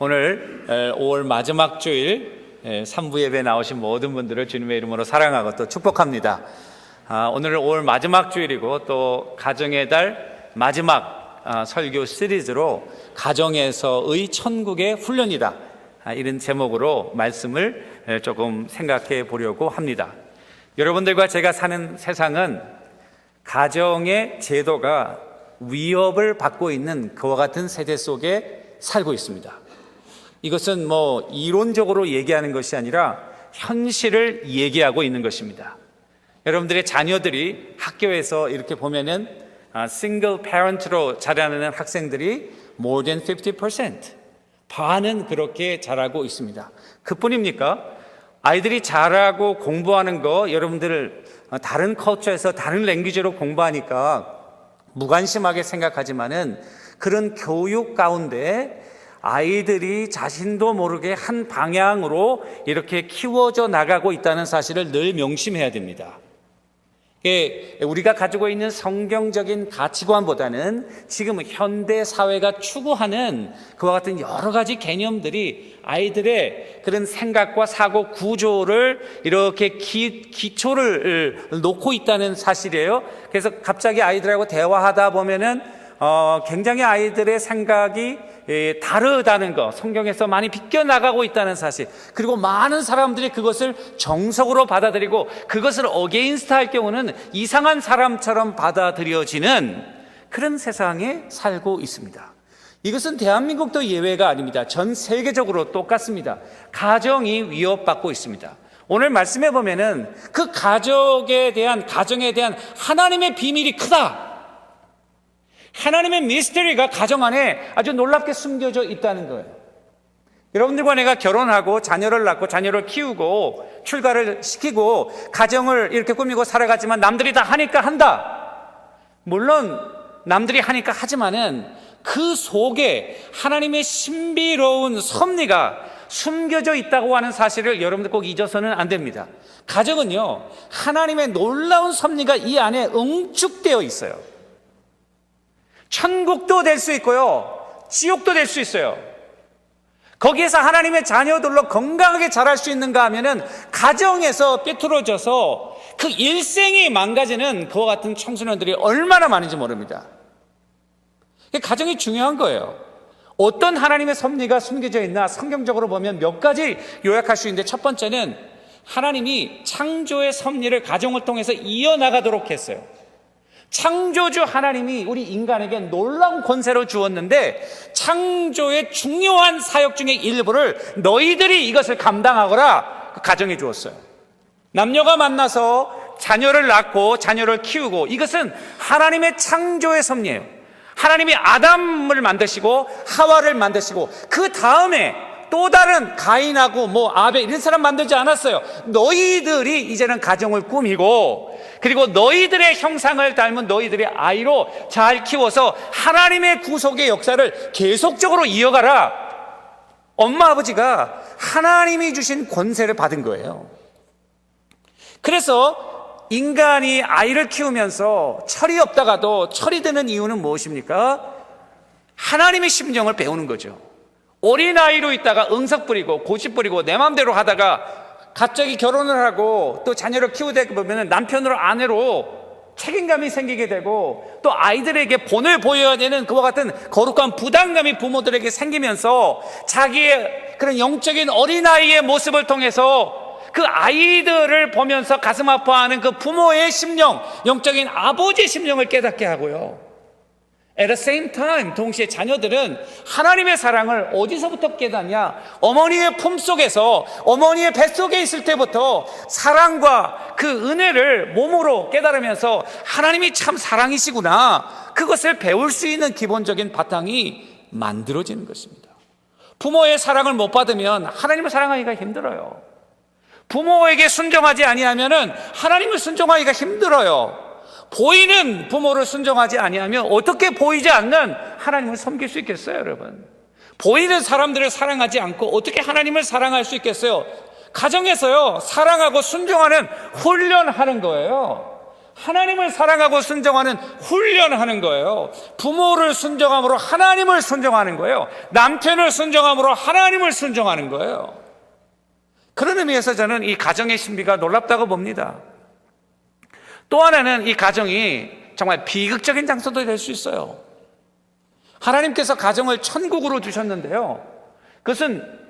오늘 5월 마지막 주일 3부 예배 나오신 모든 분들을 주님의 이름으로 사랑하고 또 축복합니다. 오늘은 5월 마지막 주일이고 또 가정의 달 마지막 설교 시리즈로 가정에서의 천국의 훈련이다, 이런 제목으로 말씀을 조금 생각해 보려고 합니다. 여러분들과 제가 사는 세상은 가정의 제도가 위협을 받고 있는 그와 같은 세대 속에 살고 있습니다. 이것은 이론적으로 얘기하는 것이 아니라 현실을 얘기하고 있는 것입니다. 여러분들의 자녀들이 학교에서 이렇게 보면은 싱글 페런트로 자라나는 학생들이 more than 50%, 반은 그렇게 자라고 있습니다. 그뿐입니까? 아이들이 잘하고 공부하는 거, 여러분들 다른 컬처에서 다른 랭귀지로 공부하니까 무관심하게 생각하지만은 그런 교육 가운데 아이들이 자신도 모르게 한 방향으로 이렇게 키워져 나가고 있다는 사실을 늘 명심해야 됩니다. 우리가 가지고 있는 성경적인 가치관보다는 지금 현대 사회가 추구하는 그와 같은 여러 가지 개념들이 아이들의 그런 생각과 사고 구조를 이렇게 기초를 놓고 있다는 사실이에요. 그래서 갑자기 아이들하고 대화하다 보면은 굉장히 아이들의 생각이 다르다는 거, 성경에서 많이 비껴나가고 있다는 사실, 그리고 많은 사람들이 그것을 정석으로 받아들이고 그것을 어게인스트 할 경우는 이상한 사람처럼 받아들여지는 그런 세상에 살고 있습니다. 이것은 대한민국도 예외가 아닙니다. 전 세계적으로 똑같습니다. 가정이 위협받고 있습니다. 오늘 말씀해 보면은 그 가정에 대한 하나님의 비밀이 크다, 하나님의 미스터리가 가정 안에 아주 놀랍게 숨겨져 있다는 거예요. 여러분들과 내가 결혼하고 자녀를 낳고 자녀를 키우고 출가를 시키고 가정을 이렇게 꾸미고 살아가지만 남들이 다 하니까 한다. 물론 남들이 하니까 하지만은 그 속에 하나님의 신비로운 섭리가 숨겨져 있다고 하는 사실을 여러분들 꼭 잊어서는 안 됩니다. 가정은요, 하나님의 놀라운 섭리가 이 안에 응축되어 있어요. 천국도 될 수 있고요, 지옥도 될 수 있어요. 거기에서 하나님의 자녀들로 건강하게 자랄 수 있는가 하면은 가정에서 삐뚤어져서 그 일생이 망가지는 그와 같은 청소년들이 얼마나 많은지 모릅니다. 가정이 중요한 거예요. 어떤 하나님의 섭리가 숨겨져 있나 성경적으로 보면 몇 가지 요약할 수 있는데, 첫 번째는 하나님이 창조의 섭리를 가정을 통해서 이어나가도록 했어요. 창조주 하나님이 우리 인간에게 놀라운 권세를 주었는데 창조의 중요한 사역 중의 일부를 너희들이 이것을 감당하거라, 가정에 주었어요. 남녀가 만나서 자녀를 낳고 자녀를 키우고, 이것은 하나님의 창조의 섭리예요. 하나님이 아담을 만드시고 하와를 만드시고 그 다음에 또 다른 가인하고 아벨 이런 사람 만들지 않았어요. 너희들이 이제는 가정을 꾸미고, 그리고 너희들의 형상을 닮은 너희들의 아이로 잘 키워서 하나님의 구속의 역사를 계속적으로 이어가라. 엄마 아버지가 하나님이 주신 권세를 받은 거예요. 그래서 인간이 아이를 키우면서 철이 없다가도 철이 드는 이유는 무엇입니까? 하나님의 심정을 배우는 거죠. 어린아이로 있다가 응석 부리고 고집 부리고 내 마음대로 하다가 갑자기 결혼을 하고 또 자녀를 키우다 보면 남편으로 아내로 책임감이 생기게 되고, 또 아이들에게 본을 보여야 되는 그와 같은 거룩한 부담감이 부모들에게 생기면서 자기의 그런 영적인 어린아이의 모습을 통해서 그 아이들을 보면서 가슴 아파하는 그 부모의 심령, 영적인 아버지의 심령을 깨닫게 하고요. At the same time, 동시에 자녀들은 하나님의 사랑을 어디서부터 깨닫냐? 어머니의 품속에서, 어머니의 뱃속에 있을 때부터 사랑과 그 은혜를 몸으로 깨달으면서 하나님이 참 사랑이시구나, 그것을 배울 수 있는 기본적인 바탕이 만들어지는 것입니다. 부모의 사랑을 못 받으면 하나님을 사랑하기가 힘들어요. 부모에게 순종하지 아니하면은 하나님을 순종하기가 힘들어요. 보이는 부모를 순종하지 아니하면 어떻게 보이지 않는 하나님을 섬길 수 있겠어요, 여러분? 보이는 사람들을 사랑하지 않고 어떻게 하나님을 사랑할 수 있겠어요? 가정에서요, 사랑하고 순종하는 훈련하는 거예요. 하나님을 사랑하고 순종하는 훈련하는 거예요. 부모를 순종함으로 하나님을 순종하는 거예요. 남편을 순종함으로 하나님을 순종하는 거예요. 그런 의미에서 저는 이 가정의 신비가 놀랍다고 봅니다. 또 하나는 이 가정이 정말 비극적인 장소도 될 수 있어요. 하나님께서 가정을 천국으로 주셨는데요, 그것은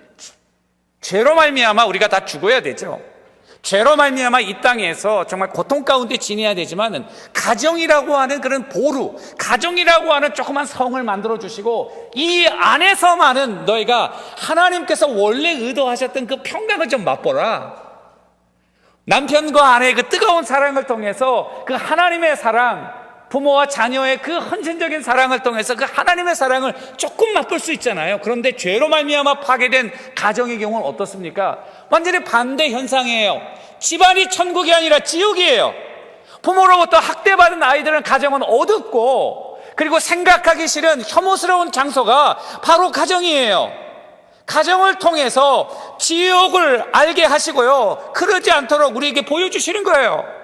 죄로 말미암아 우리가 다 죽어야 되죠. 죄로 말미암아 이 땅에서 정말 고통 가운데 지내야 되지만, 가정이라고 하는 그런 보루, 가정이라고 하는 조그만 성을 만들어 주시고 이 안에서만은 너희가 하나님께서 원래 의도하셨던 그 평강을 좀 맛보라. 남편과 아내의 그 뜨거운 사랑을 통해서 그 하나님의 사랑, 부모와 자녀의 그 헌신적인 사랑을 통해서 그 하나님의 사랑을 조금 맛볼 수 있잖아요. 그런데 죄로 말미암아 파괴된 가정의 경우는 어떻습니까? 완전히 반대 현상이에요. 집안이 천국이 아니라 지옥이에요. 부모로부터 학대받은 아이들은 가정은 어둡고, 그리고 생각하기 싫은 혐오스러운 장소가 바로 가정이에요. 가정을 통해서 지옥을 알게 하시고요, 그러지 않도록 우리에게 보여주시는 거예요.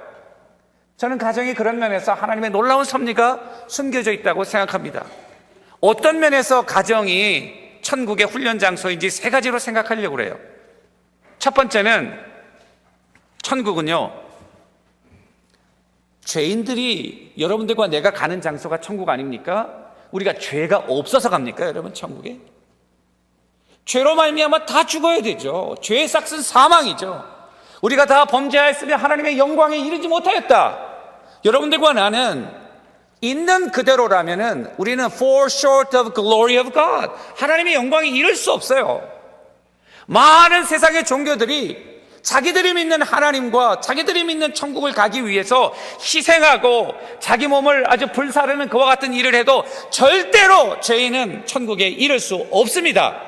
저는 가정이 그런 면에서 하나님의 놀라운 섭리가 숨겨져 있다고 생각합니다. 어떤 면에서 가정이 천국의 훈련 장소인지 세 가지로 생각하려고 그래요. 첫 번째는, 천국은요, 죄인들이, 여러분들과 내가 가는 장소가 천국 아닙니까? 우리가 죄가 없어서 갑니까, 여러분, 천국에? 죄로 말미암아 다 죽어야 되죠. 죄의 삭은 사망이죠. 우리가 다 범죄하였으며 하나님의 영광에 이르지 못하였다. 여러분들과 나는 있는 그대로라면은 우리는 fall short of glory of God, 하나님의 영광에 이를 수 없어요. 많은 세상의 종교들이 자기들이 믿는 하나님과 자기들이 믿는 천국을 가기 위해서 희생하고 자기 몸을 아주 불사르는 그와 같은 일을 해도 절대로 죄인은 천국에 이를 수 없습니다.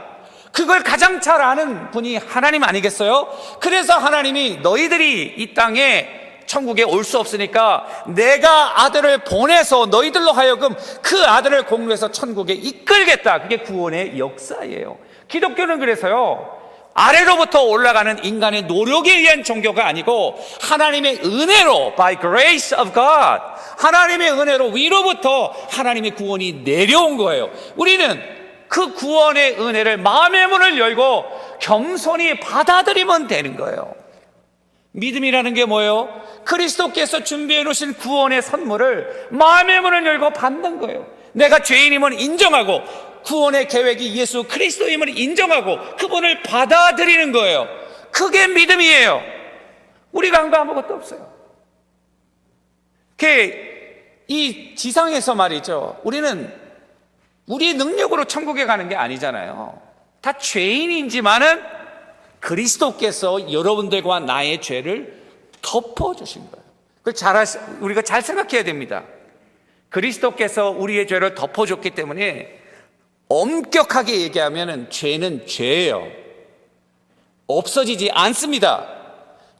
그걸 가장 잘 아는 분이 하나님 아니겠어요? 그래서 하나님이 너희들이 이 땅에 천국에 올 수 없으니까 내가 아들을 보내서 너희들로 하여금 그 아들을 공로해서 천국에 이끌겠다. 그게 구원의 역사예요. 기독교는 그래서요, 아래로부터 올라가는 인간의 노력에 의한 종교가 아니고 하나님의 은혜로, by grace of God, 하나님의 은혜로 위로부터 하나님의 구원이 내려온 거예요. 우리는 그 구원의 은혜를 마음의 문을 열고 겸손히 받아들이면 되는 거예요. 믿음이라는 게 뭐예요? 그리스도께서 준비해 놓으신 구원의 선물을 마음의 문을 열고 받는 거예요. 내가 죄인임을 인정하고 구원의 계획이 예수 그리스도임을 인정하고 그분을 받아들이는 거예요. 그게 믿음이에요. 우리가 한 거 아무것도 없어요. 이 지상에서 말이죠, 우리는 우리의 능력으로 천국에 가는 게 아니잖아요. 다 죄인이지만은 그리스도께서 여러분들과 나의 죄를 덮어주신 거예요. 우리가 잘 생각해야 됩니다. 그리스도께서 우리의 죄를 덮어줬기 때문에 엄격하게 얘기하면 죄는 죄예요. 없어지지 않습니다.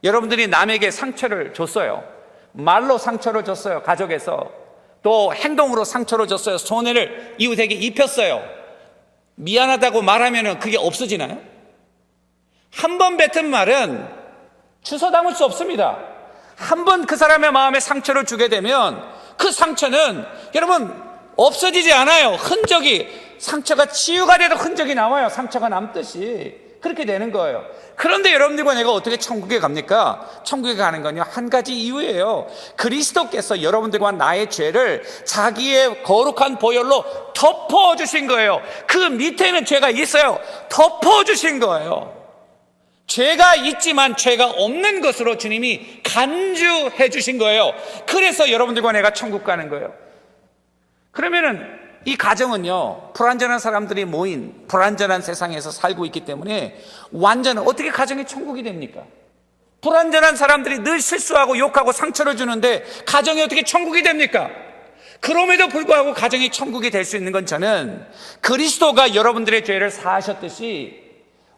여러분들이 남에게 상처를 줬어요. 말로 상처를 줬어요. 가족에서. 또 행동으로 상처를 줬어요. 손해를 이웃에게 입혔어요. 미안하다고 말하면 그게 없어지나요? 한 번 뱉은 말은 주워 담을 수 없습니다. 한 번 그 사람의 마음에 상처를 주게 되면 그 상처는 여러분 없어지지 않아요. 흔적이, 상처가 치유가 돼도 흔적이 남아요. 상처가 남듯이 그렇게 되는 거예요. 그런데 여러분들과 내가 어떻게 천국에 갑니까? 천국에 가는 건요, 한 가지 이유예요. 그리스도께서 여러분들과 나의 죄를 자기의 거룩한 보혈로 덮어주신 거예요. 그 밑에는 죄가 있어요. 덮어주신 거예요. 죄가 있지만 죄가 없는 것으로 주님이 간주해 주신 거예요. 그래서 여러분들과 내가 천국 가는 거예요. 그러면은 이 가정은요, 불완전한 사람들이 모인 불완전한 세상에서 살고 있기 때문에 완전한, 어떻게 가정이 천국이 됩니까? 불완전한 사람들이 늘 실수하고 욕하고 상처를 주는데 가정이 어떻게 천국이 됩니까? 그럼에도 불구하고 가정이 천국이 될 수 있는 건, 저는 그리스도가 여러분들의 죄를 사하셨듯이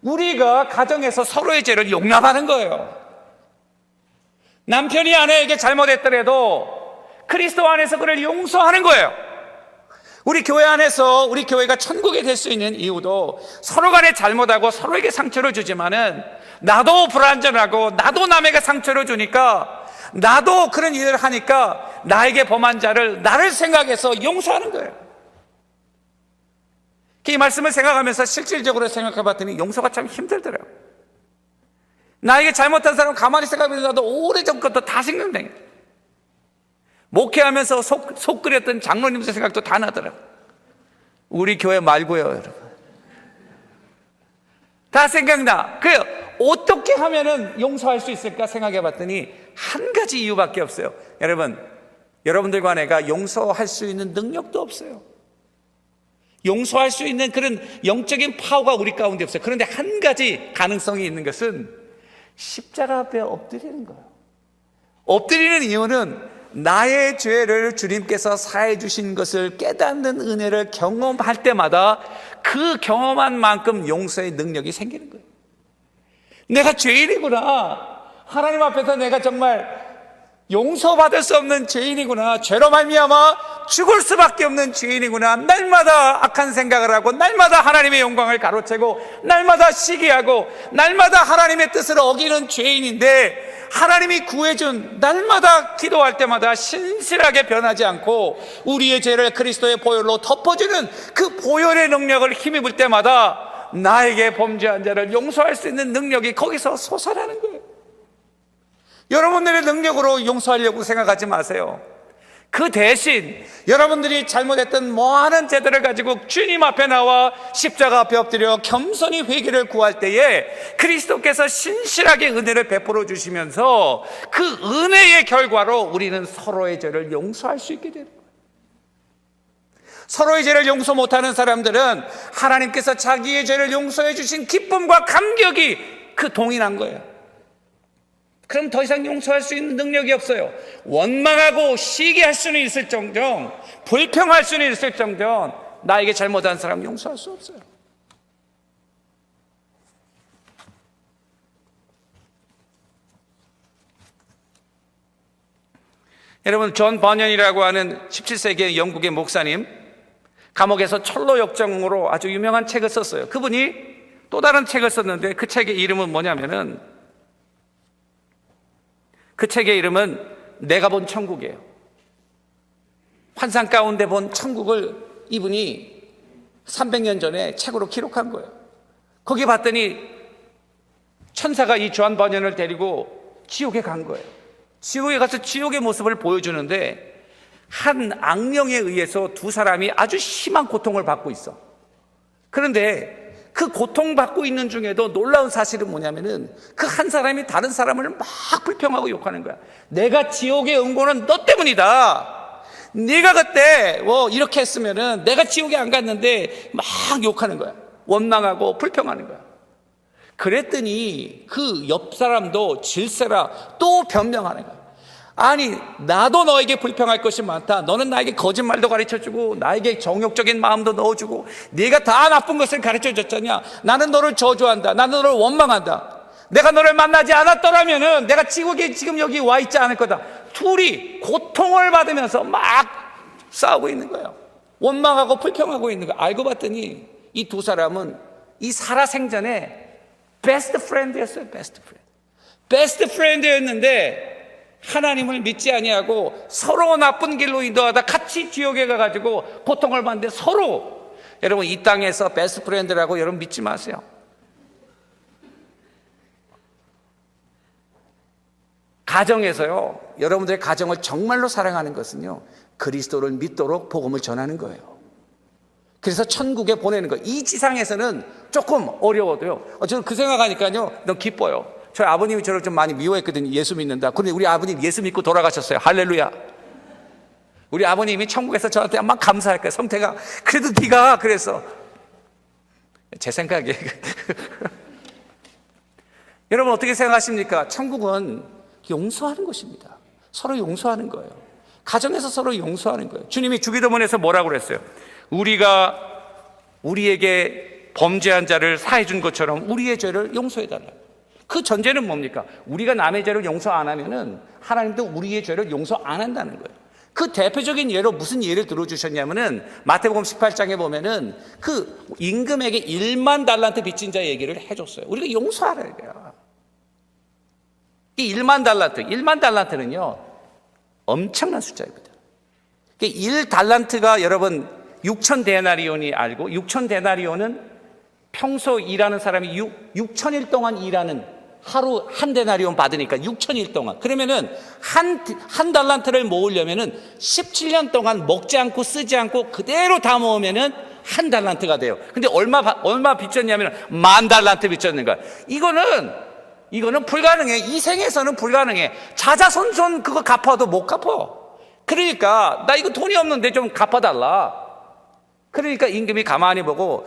우리가 가정에서 서로의 죄를 용납하는 거예요. 남편이 아내에게 잘못했더라도 그리스도 안에서 그를 용서하는 거예요. 우리 교회 안에서 우리 교회가 천국이 될 수 있는 이유도 서로 간에 잘못하고 서로에게 상처를 주지만은 나도 불완전하고 나도 남에게 상처를 주니까 나도 그런 일을 하니까 나에게 범한 자를 나를 생각해서 용서하는 거예요. 이 말씀을 생각하면서 실질적으로 생각해 봤더니 용서가 참 힘들더라고요. 나에게 잘못한 사람 가만히 생각해도 나도 오래전 것도 다 생각나요. 목회하면서 속 끓였던 장로님들 생각도 다 나더라고요. 우리 교회 말고요, 여러분. 다 생각나. 그래요. 어떻게 하면은 용서할 수 있을까 생각해 봤더니 한 가지 이유밖에 없어요. 여러분, 여러분들과 내가 용서할 수 있는 능력도 없어요. 용서할 수 있는 그런 영적인 파워가 우리 가운데 없어요. 그런데 한 가지 가능성이 있는 것은 십자가 앞에 엎드리는 거예요. 엎드리는 이유는 나의 죄를 주님께서 사해 주신 것을 깨닫는 은혜를 경험할 때마다 그 경험한 만큼 용서의 능력이 생기는 거예요. 내가 죄인이구나. 하나님 앞에서 내가 정말 용서받을 수 없는 죄인이구나. 죄로 말미암아 죽을 수밖에 없는 죄인이구나. 날마다 악한 생각을 하고 날마다 하나님의 영광을 가로채고 날마다 시기하고 날마다 하나님의 뜻을 어기는 죄인인데 하나님이 구해준 날마다 기도할 때마다 신실하게 변하지 않고 우리의 죄를 그리스도의 보혈로 덮어주는 그 보혈의 능력을 힘입을 때마다 나에게 범죄한 자를 용서할 수 있는 능력이 거기서 솟아나는 거예요. 여러분들의 능력으로 용서하려고 생각하지 마세요. 그 대신 여러분들이 잘못했던 많은 죄들을 가지고 주님 앞에 나와 십자가 앞에 엎드려 겸손히 회개를 구할 때에 그리스도께서 신실하게 은혜를 베풀어 주시면서 그 은혜의 결과로 우리는 서로의 죄를 용서할 수 있게 되는 거예요. 서로의 죄를 용서 못하는 사람들은 하나님께서 자기의 죄를 용서해 주신 기쁨과 감격이 그 동일한 거예요. 그럼 더 이상 용서할 수 있는 능력이 없어요. 원망하고 시기할 수는 있을 정정, 불평할 수는 있을 정정, 나에게 잘못한 사람 용서할 수 없어요. 여러분, 존 버년이라고 하는 17세기 영국의 목사님, 감옥에서 철로 역정으로 아주 유명한 책을 썼어요. 그분이 또 다른 책을 썼는데 그 책의 이름은 뭐냐면은 그 책의 이름은 내가 본 천국이에요. 환상 가운데 본 천국을 이분이 300년 전에 책으로 기록한 거예요. 거기 봤더니 천사가 이 존 버년을 데리고 지옥에 간 거예요. 지옥에 가서 지옥의 모습을 보여주는데 한 악령에 의해서 두 사람이 아주 심한 고통을 받고 있어. 그런데 그 고통받고 있는 중에도 놀라운 사실은 뭐냐면은 그 한 사람이 다른 사람을 막 불평하고 욕하는 거야. 내가 지옥에 온 거는 너 때문이다. 네가 그때 이렇게 했으면은 내가 지옥에 안 갔는데 막 욕하는 거야. 원망하고 불평하는 거야. 그랬더니 그 옆 사람도 질세라 또 변명하는 거야. 아니, 나도 너에게 불평할 것이 많다. 너는 나에게 거짓말도 가르쳐주고 나에게 정욕적인 마음도 넣어주고 네가 다 나쁜 것을 가르쳐줬잖냐. 나는 너를 저주한다. 나는 너를 원망한다. 내가 너를 만나지 않았더라면은 내가 지옥에 지금 여기 와 있지 않을 거다. 둘이 고통을 받으면서 막 싸우고 있는 거예요. 원망하고 불평하고 있는 거예요. 알고 봤더니 이 두 사람은 이 살아생전에 베스트 프렌드였어요. 베스트 프렌드였는데 하나님을 믿지 아니하고 서로 나쁜 길로 인도하다 같이 지옥에 가가지고 고통을 받는데 서로, 여러분, 이 땅에서 베스트 프렌드라고 여러분 믿지 마세요. 가정에서요, 여러분들의 가정을 정말로 사랑하는 것은요, 그리스도를 믿도록 복음을 전하는 거예요. 그래서 천국에 보내는 거예요. 이 지상에서는 조금 어려워도요, 저는 그 생각하니까요 너무 기뻐요. 저희 아버님이 저를 좀 많이 미워했거든요. 예수 믿는다. 근데 우리 아버님 예수 믿고 돌아가셨어요. 할렐루야. 우리 아버님이 천국에서 저한테 막 감사할 거예요. 성태가 그래도 네가 그래서 제 생각에 여러분 어떻게 생각하십니까? 천국은 용서하는 곳입니다. 서로 용서하는 거예요. 가정에서 서로 용서하는 거예요. 주님이 주기도문에서 뭐라고 그랬어요? 우리가 우리에게 범죄한 자를 사해 준 것처럼 우리의 죄를 용서해 달라. 그 전제는 뭡니까? 우리가 남의 죄를 용서 안 하면은 하나님도 우리의 죄를 용서 안 한다는 거예요. 그 대표적인 예로 무슨 예를 들어주셨냐면은 마태복음 18장에 보면은 그 임금에게 1만 달란트 빚진 자 얘기를 해줬어요. 우리가 용서하라는 거야. 이 1만 달란트, 1만 달란트는요 엄청난 숫자입니다. 1달란트가 여러분 6천 데나리온이 알고, 6천 데나리온은 평소 일하는 사람이 6천일 동안 일하는, 하루 한 데나리온 받으니까 6천일 동안, 그러면은 한 달란트를 모으려면은 17년 동안 먹지 않고 쓰지 않고 그대로 다 모으면은 한 달란트가 돼요. 근데 얼마 빚졌냐면 10,000달란트 빚졌는 거야. 이거는 불가능해. 이 생에서는 불가능해. 자자손손 그거 갚아도 못 갚아. 그러니까 나 이거 돈이 없는데 좀 갚아달라. 그러니까 임금이 가만히 보고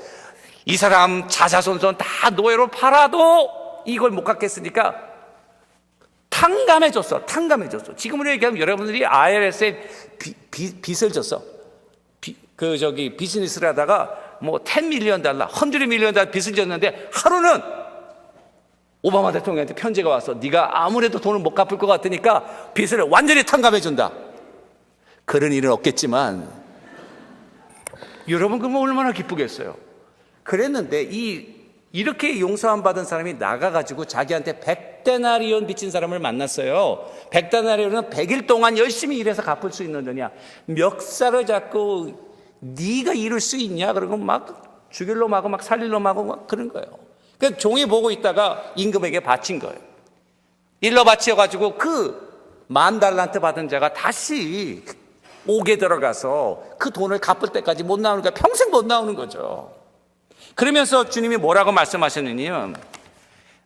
이 사람 자자손손 다 노예로 팔아도 이걸 못 갚겠으니까 탕감해줬어. 지금으로 얘기하면 여러분들이 IRS에 빚을 졌어. 비즈니스를 하다가 뭐 10 밀리언 달러, 100 밀리언 달러 빚을 졌는데 하루는 오바마 대통령한테 편지가 왔어. 네가 아무래도 돈을 못 갚을 것 같으니까 빚을 완전히 탕감해준다. 그런 일은 없겠지만 여러분 그러면 얼마나 기쁘겠어요. 그랬는데 이렇게 용서함 받은 사람이 나가가지고 자기한테 100데나리온 빚진 사람을 만났어요. 100데나리온은 100일 동안 열심히 일해서 갚을 수 있는 돈이야. 멱살을 잡고 네가 이룰 수 있냐? 그러고 막 죽일로 마고 막 살릴로 마고 막 그런 거예요. 그 종이 보고 있다가 임금에게 바친 거예요. 일러 바치어가지고 그 10,000달란트 받은 자가 다시 옥에 들어가서 그 돈을 갚을 때까지 못 나오니까 평생 못 나오는 거죠. 그러면서 주님이 뭐라고 말씀하셨느냐면,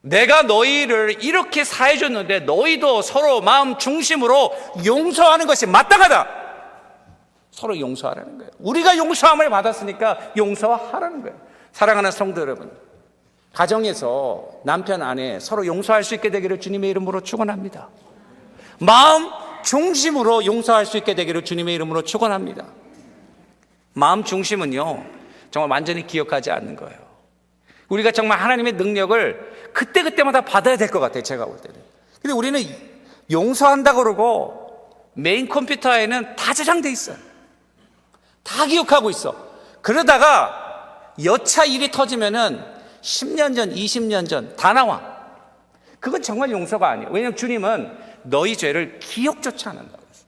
내가 너희를 이렇게 사해줬는데 너희도 서로 마음 중심으로 용서하는 것이 마땅하다. 서로 용서하라는 거예요. 우리가 용서함을 받았으니까 용서하라는 거예요. 사랑하는 성도 여러분, 가정에서 남편 아내 서로 용서할 수 있게 되기를 주님의 이름으로 축원합니다. 마음 중심으로 용서할 수 있게 되기를 주님의 이름으로 축원합니다. 마음 중심은요 정말 완전히 기억하지 않는 거예요. 우리가 정말 하나님의 능력을 그때그때마다 받아야 될 것 같아요, 제가 볼 때는. 근데 우리는 용서한다고 그러고 메인 컴퓨터에는 다 저장돼 있어요. 다 기억하고 있어. 그러다가 여차 일이 터지면은 10년 전, 20년 전 다 나와. 그건 정말 용서가 아니에요. 왜냐하면 주님은 너희 죄를 기억조차 안 한다고 했어요.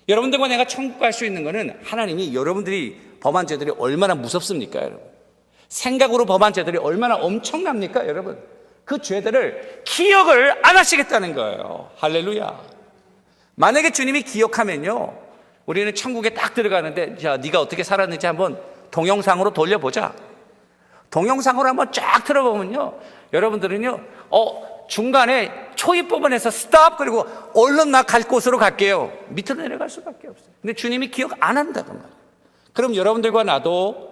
여러분들과 내가 천국 갈 수 있는 거는 하나님이 여러분들이 범한 죄들이 얼마나 무섭습니까, 여러분? 생각으로 범한 죄들이 얼마나 엄청납니까, 여러분? 그 죄들을 기억을 안 하시겠다는 거예요. 할렐루야. 만약에 주님이 기억하면요, 우리는 천국에 딱 들어가는데, 자, 네가 어떻게 살았는지 한번 동영상으로 돌려보자. 동영상으로 한번 쫙 들어보면요, 여러분들은요, 중간에 초입 부분에서 스탑, 그리고 얼른 나 갈 곳으로 갈게요. 밑으로 내려갈 수밖에 없어요. 근데 주님이 기억 안 한다고 말이에요. 그럼 여러분들과 나도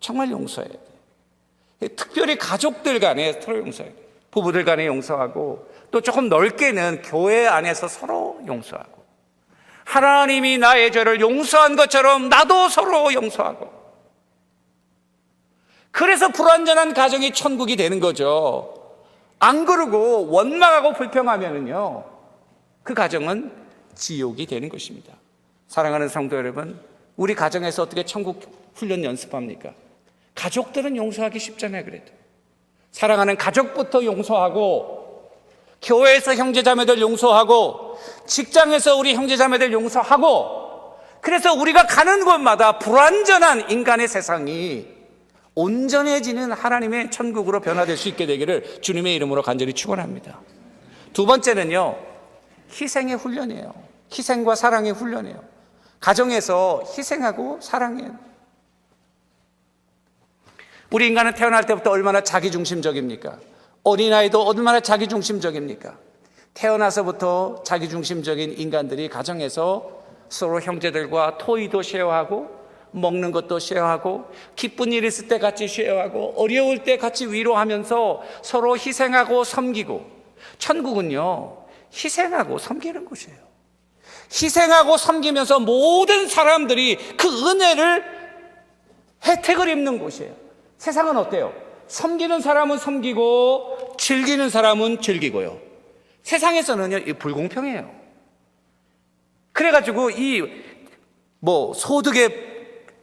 정말 용서해야 돼요. 특별히 가족들 간에 서로 용서해야 돼요. 부부들 간에 용서하고, 또 조금 넓게는 교회 안에서 서로 용서하고, 하나님이 나의 죄를 용서한 것처럼 나도 서로 용서하고, 그래서 불완전한 가정이 천국이 되는 거죠. 안 그러고 원망하고 불평하면은요, 그 가정은 지옥이 되는 것입니다. 사랑하는 성도 여러분, 우리 가정에서 어떻게 천국 훈련 연습합니까? 가족들은 용서하기 쉽잖아요. 그래도 사랑하는 가족부터 용서하고, 교회에서 형제자매들 용서하고, 직장에서 우리 형제자매들 용서하고, 그래서 우리가 가는 곳마다 불완전한 인간의 세상이 온전해지는 하나님의 천국으로 변화될 수 있게 되기를 주님의 이름으로 간절히 축원합니다. 두 번째는요, 희생의 훈련이에요. 희생과 사랑의 훈련이에요. 가정에서 희생하고 사랑해요. 우리 인간은 태어날 때부터 얼마나 자기중심적입니까? 어린아이도 얼마나 자기중심적입니까? 태어나서부터 자기중심적인 인간들이 가정에서 서로 형제들과 토이도 쉐어하고, 먹는 것도 쉐어하고, 기쁜 일 있을 때 같이 쉐어하고, 어려울 때 같이 위로하면서 서로 희생하고 섬기고. 천국은요, 희생하고 섬기는 곳이에요. 희생하고 섬기면서 모든 사람들이 그 은혜를, 혜택을 입는 곳이에요. 세상은 어때요? 섬기는 사람은 섬기고 즐기는 사람은 즐기고요. 세상에서는요, 이 불공평해요. 그래가지고 소득의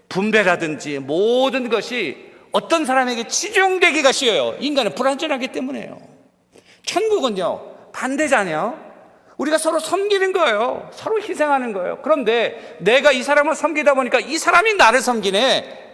분배라든지 모든 것이 어떤 사람에게 치중되기가 쉬워요. 인간은 불완전하기 때문에요. 천국은요, 반대잖아요. 우리가 서로 섬기는 거예요. 서로 희생하는 거예요. 그런데 내가 이 사람을 섬기다 보니까 이 사람이 나를 섬기네.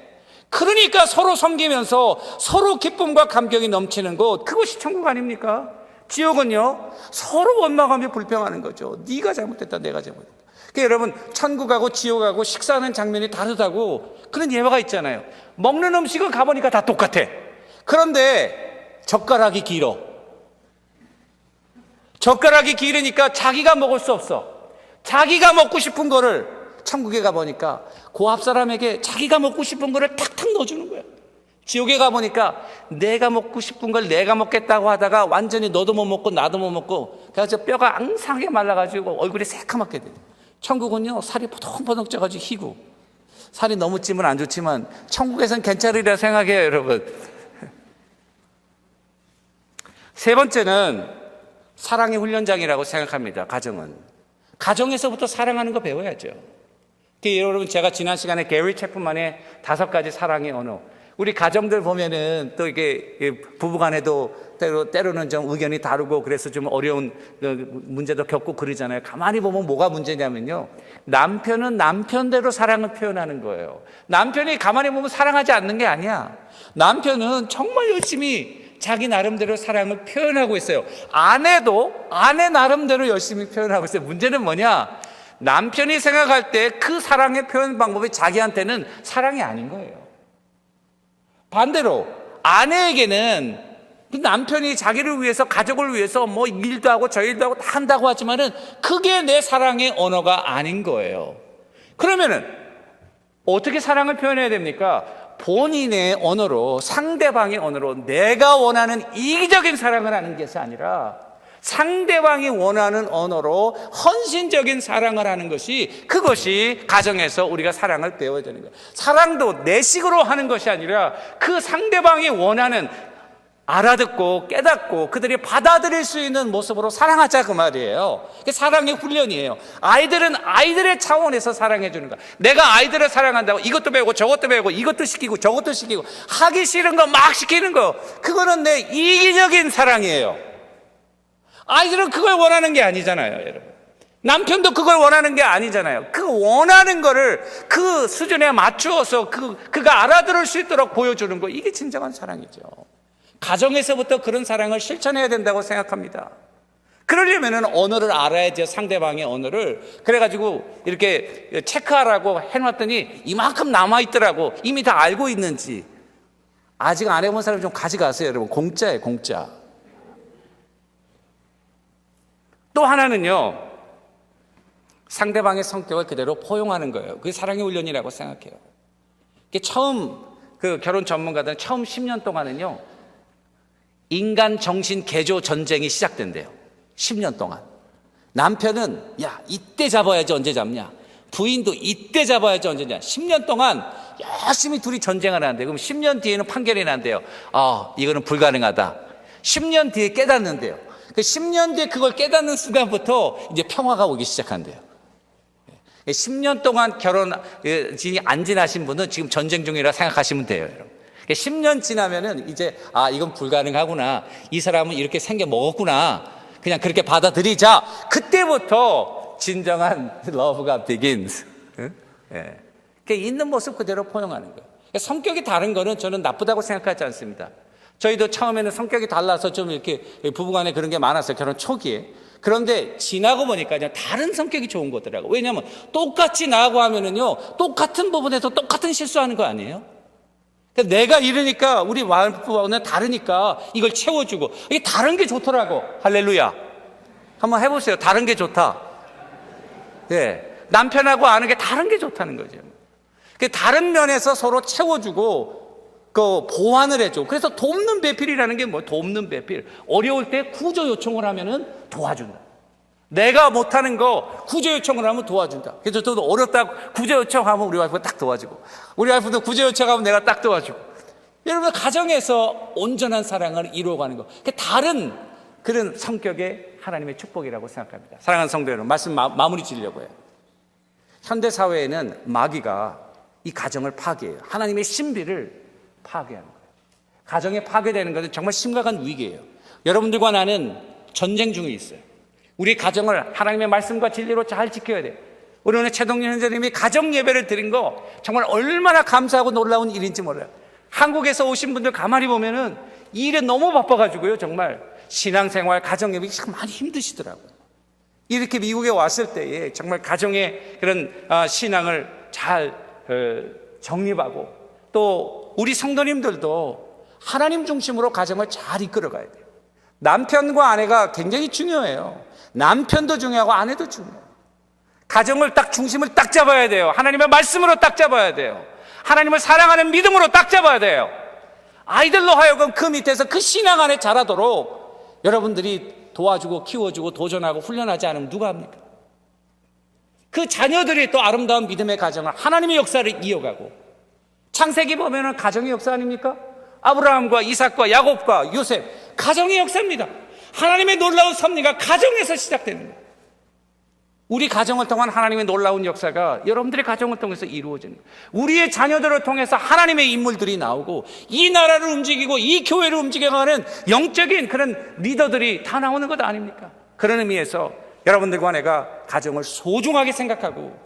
그러니까 서로 섬기면서 서로 기쁨과 감격이 넘치는 곳, 그것이 천국 아닙니까? 지옥은요, 서로 원망하며 불평하는 거죠. 네가 잘못했다, 내가 잘못했다. 그러니까 여러분, 천국하고 지옥하고 식사하는 장면이 다르다고 그런 예화가 있잖아요. 먹는 음식은 가보니까 다 똑같아. 그런데 젓가락이 길어. 젓가락이 길으니까 자기가 먹을 수 없어. 자기가 먹고 싶은 거를 천국에 가보니까 고압 사람에게 자기가 먹고 싶은 거를 탁탁 넣어주는 거야. 지옥에 가보니까 내가 먹고 싶은 걸 내가 먹겠다고 하다가 완전히 너도 못 먹고 나도 못 먹고 그래서 뼈가 앙상하게 말라가지고 얼굴이 새카맣게 돼. 천국은요, 살이 포동포동 쪄가지고 희고, 살이 너무 찌면 안 좋지만 천국에선 괜찮으리라 생각해요, 여러분. 세 번째는 사랑의 훈련장이라고 생각합니다. 가정에서부터 사랑하는 거 배워야죠. 여러분, 제가 지난 시간에 게리 채플만의 5가지 사랑의 언어, 우리 가정들 보면은 또 이게 부부간에도 때로는 좀 의견이 다르고 그래서 좀 어려운 문제도 겪고 그러잖아요. 가만히 보면 뭐가 문제냐면요, 남편은 남편대로 사랑을 표현하는 거예요. 남편이 가만히 보면 사랑하지 않는 게 아니야. 남편은 정말 열심히 자기 나름대로 사랑을 표현하고 있어요. 아내도 아내 나름대로 열심히 표현하고 있어요. 문제는 뭐냐? 남편이 생각할 때 그 사랑의 표현 방법이 자기한테는 사랑이 아닌 거예요. 반대로 아내에게는 남편이 자기를 위해서, 가족을 위해서 뭐 일도 하고 저 일도 하고 다 한다고 하지만은 그게 내 사랑의 언어가 아닌 거예요. 그러면은 어떻게 사랑을 표현해야 됩니까? 본인의 언어로, 상대방의 언어로 내가 원하는 이기적인 사랑을 하는 것이 아니라 상대방이 원하는 언어로 헌신적인 사랑을 하는 것이, 그것이 가정에서 우리가 사랑을 배워야 되는 거예요. 사랑도 내 식으로 하는 것이 아니라 그 상대방이 원하는, 알아듣고 깨닫고 그들이 받아들일 수 있는 모습으로 사랑하자, 그 말이에요. 그게 사랑의 훈련이에요. 아이들은 아이들의 차원에서 사랑해 주는 거야. 내가 아이들을 사랑한다고 이것도 배우고 저것도 배우고 이것도 시키고 저것도 시키고 하기 싫은 거 막 시키는 거, 그거는 내 이기적인 사랑이에요. 아이들은 그걸 원하는 게 아니잖아요, 여러분. 남편도 그걸 원하는 게 아니잖아요. 그 원하는 거를 그 수준에 맞추어서 그가 알아들을 수 있도록 보여주는 거, 이게 진정한 사랑이죠. 가정에서부터 그런 사랑을 실천해야 된다고 생각합니다. 그러려면 언어를 알아야죠, 상대방의 언어를. 그래가지고 이렇게 체크하라고 해놨더니 이만큼 남아있더라고. 이미 다 알고 있는지. 아직 안 해본 사람 좀 가져가세요, 여러분. 공짜예요, 공짜. 또 하나는요, 상대방의 성격을 그대로 포용하는 거예요. 그게 사랑의 훈련이라고 생각해요. 처음 결혼 전문가들은 처음 10년 동안은요, 인간 정신 개조 전쟁이 시작된대요. 10년 동안. 남편은 야, 이때 잡아야지 언제 잡냐. 부인도 이때 잡아야지 언제 잡냐. 10년 동안 열심히 둘이 전쟁을 하는데, 그럼 10년 뒤에는 판결이 난대요. 이거는 불가능하다. 10년 뒤에 깨닫는데요. 그 10년 뒤에 그걸 깨닫는 순간부터 이제 평화가 오기 시작한대요. 10년 동안 결혼이 안 지나신 분은 지금 전쟁 중이라 생각하시면 돼요, 여러분. 10년 지나면은 이제 이건 불가능하구나, 이 사람은 이렇게 생겨 먹었구나, 그냥 그렇게 받아들이자. 그때부터 진정한 러브가 begins. 있는 모습 그대로 포용하는 거예요. 성격이 다른 거는 저는 나쁘다고 생각하지 않습니다. 저희도 처음에는 성격이 달라서 좀 이렇게 부부간에 그런 게 많았어요, 결혼 초기에. 그런데 지나고 보니까 그냥 다른 성격이 좋은 거더라고요. 왜냐하면 똑같이 나하고 하면은요, 똑같은 부분에서 똑같은 실수하는 거 아니에요? 내가 이러니까 우리 와이프와는 다르니까 이걸 채워주고, 이게 다른 게 좋더라고. 할렐루야. 한번 해보세요. 다른 게 좋다. 남편하고 아는 게 다른 게 좋다는 거죠. 다른 면에서 서로 채워주고 보완을 해줘. 그래서 돕는 배필이라는 게 뭐예요? 돕는 배필. 어려울 때 구조 요청을 하면은 도와준다. 내가 못하는 거 구조 요청을 하면 도와준다. 그래서 저도 어렵다고 구조 요청하면 우리 와이프가 딱 도와주고, 우리 와이프도 구조 요청하면 내가 딱 도와주고. 여러분, 가정에서 온전한 사랑을 이루어가는 거, 다른 그런 성격의 하나님의 축복이라고 생각합니다. 사랑하는 성도 여러분, 말씀 마무리 지으려고 해요. 현대 사회에는 마귀가 이 가정을 파괴해요. 하나님의 신비를 파괴하는 거예요. 가정이 파괴되는 것은 정말 심각한 위기예요. 여러분들과 나는 전쟁 중에 있어요. 우리 가정을 하나님의 말씀과 진리로 잘 지켜야 돼요. 우리 오늘 최동현 선생님이 가정 예배를 드린 거 정말 얼마나 감사하고 놀라운 일인지 몰라요. 한국에서 오신 분들 가만히 보면은 이 일에 너무 바빠가지고요, 정말 신앙생활, 가정 예배 참 많이 힘드시더라고요. 이렇게 미국에 왔을 때에 정말 가정의 그런 신앙을 잘 정립하고, 또 우리 성도님들도 하나님 중심으로 가정을 잘 이끌어 가야 돼요. 남편과 아내가 굉장히 중요해요. 남편도 중요하고 아내도 중요해요. 가정을 딱 중심을 딱 잡아야 돼요. 하나님의 말씀으로 딱 잡아야 돼요. 하나님을 사랑하는 믿음으로 딱 잡아야 돼요. 아이들로 하여금 그 밑에서 그 신앙 안에 자라도록 여러분들이 도와주고 키워주고 도전하고 훈련하지 않으면 누가 합니까? 그 자녀들이 또 아름다운 믿음의 가정을, 하나님의 역사를 이어가고, 창세기 보면은 가정의 역사 아닙니까? 아브라함과 이삭과 야곱과 요셉, 가정의 역사입니다. 하나님의 놀라운 섭리가 가정에서 시작됩니다. 우리 가정을 통한 하나님의 놀라운 역사가 여러분들의 가정을 통해서 이루어집니다. 우리의 자녀들을 통해서 하나님의 인물들이 나오고, 이 나라를 움직이고 이 교회를 움직여가는 영적인 그런 리더들이 다 나오는 것 아닙니까? 그런 의미에서 여러분들과 내가 가정을 소중하게 생각하고,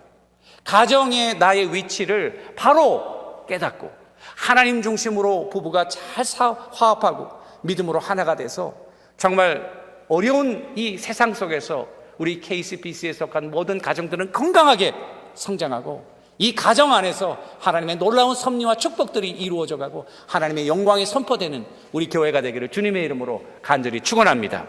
가정의 나의 위치를 바로 깨닫고, 하나님 중심으로 부부가 잘 화합하고 믿음으로 하나가 돼서 정말 어려운 이 세상 속에서 우리 KCBC에 속한 모든 가정들은 건강하게 성장하고, 이 가정 안에서 하나님의 놀라운 섭리와 축복들이 이루어져 가고 하나님의 영광이 선포되는 우리 교회가 되기를 주님의 이름으로 간절히 축원합니다.